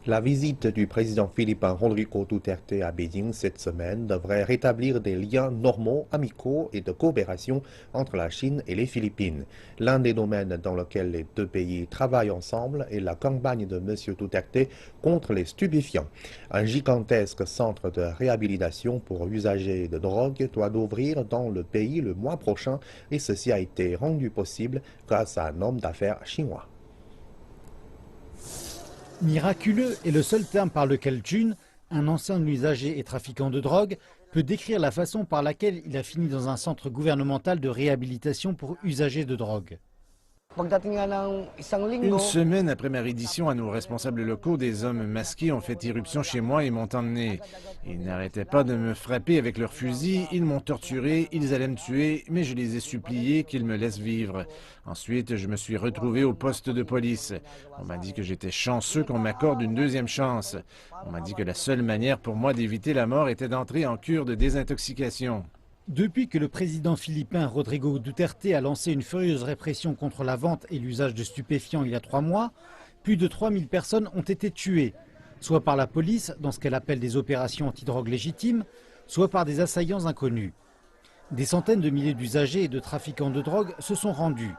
La visite du président philippin Rodrigo Duterte à Beijing cette semaine devrait rétablir des liens normaux, amicaux et de coopération entre la Chine et les Philippines. L'un des domaines dans lesquels les deux pays travaillent ensemble est la campagne de M. Duterte contre les stupéfiants. Un gigantesque centre de réhabilitation pour usagers de drogue doit ouvrir dans le pays le mois prochain et ceci a été rendu possible grâce à un homme d'affaires chinois. Miraculeux est le seul terme par lequel Jun, un ancien usager et trafiquant de drogue, peut décrire la façon par laquelle il a fini dans un centre gouvernemental de réhabilitation pour usagers de drogue. Une semaine après ma reddition à nos responsables locaux, des hommes masqués ont fait irruption chez moi et m'ont emmené. Ils n'arrêtaient pas de me frapper avec leurs fusils, ils m'ont torturé, ils allaient me tuer, mais je les ai suppliés qu'ils me laissent vivre. Ensuite, je me suis retrouvé au poste de police. On m'a dit que j'étais chanceux qu'on m'accorde une deuxième chance. On m'a dit que la seule manière pour moi d'éviter la mort était d'entrer en cure de désintoxication. Depuis que le président philippin Rodrigo Duterte a lancé une furieuse répression contre la vente et l'usage de stupéfiants il y a 3 mois, plus de 3000 personnes ont été tuées, soit par la police dans ce qu'elle appelle des opérations antidrogue légitimes, soit par des assaillants inconnus. Des centaines de milliers d'usagers et de trafiquants de drogue se sont rendus.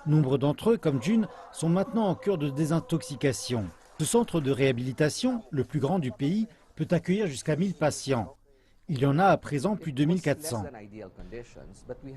Nombre d'entre eux, comme Jun, sont maintenant en cure de désintoxication. Ce centre de réhabilitation, le plus grand du pays, peut accueillir jusqu'à 1000 patients. Il y en a à présent plus de 1400.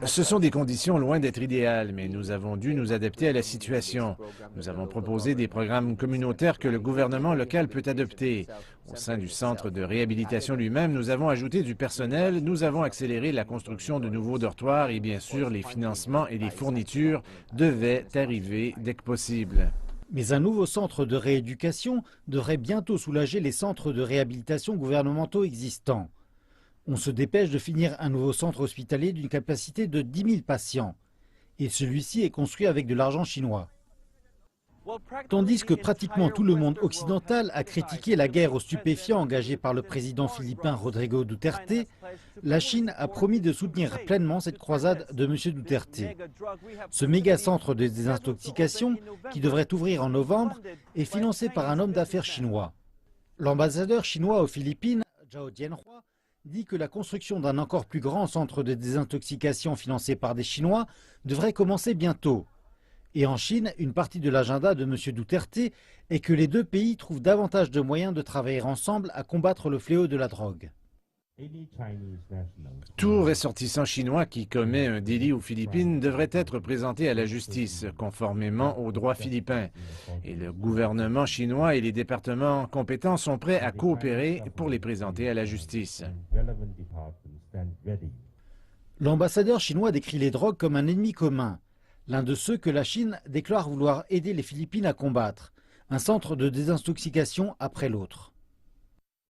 Ce sont des conditions loin d'être idéales, mais nous avons dû nous adapter à la situation. Nous avons proposé des programmes communautaires que le gouvernement local peut adopter. Au sein du centre de réhabilitation lui-même, nous avons ajouté du personnel, nous avons accéléré la construction de nouveaux dortoirs et bien sûr les financements et les fournitures devaient arriver dès que possible. Mais un nouveau centre de rééducation devrait bientôt soulager les centres de réhabilitation gouvernementaux existants. On se dépêche de finir un nouveau centre hospitalier d'une capacité de 10 000 patients. Et celui-ci est construit avec de l'argent chinois. Tandis que pratiquement tout le monde occidental a critiqué la guerre aux stupéfiants engagée par le président philippin Rodrigo Duterte, la Chine a promis de soutenir pleinement cette croisade de M. Duterte. Ce méga centre de désintoxication, qui devrait ouvrir en novembre, est financé par un homme d'affaires chinois. L'ambassadeur chinois aux Philippines, Zhao Jianhua, dit que la construction d'un encore plus grand centre de désintoxication financé par des Chinois devrait commencer bientôt. Et en Chine, une partie de l'agenda de M. Duterte est que les deux pays trouvent davantage de moyens de travailler ensemble à combattre le fléau de la drogue. Tout ressortissant chinois qui commet un délit aux Philippines devrait être présenté à la justice, conformément aux droits philippins. Et le gouvernement chinois et les départements compétents sont prêts à coopérer pour les présenter à la justice. L'ambassadeur chinois décrit les drogues comme un ennemi commun, l'un de ceux que la Chine déclare vouloir aider les Philippines à combattre, un centre de désintoxication après l'autre.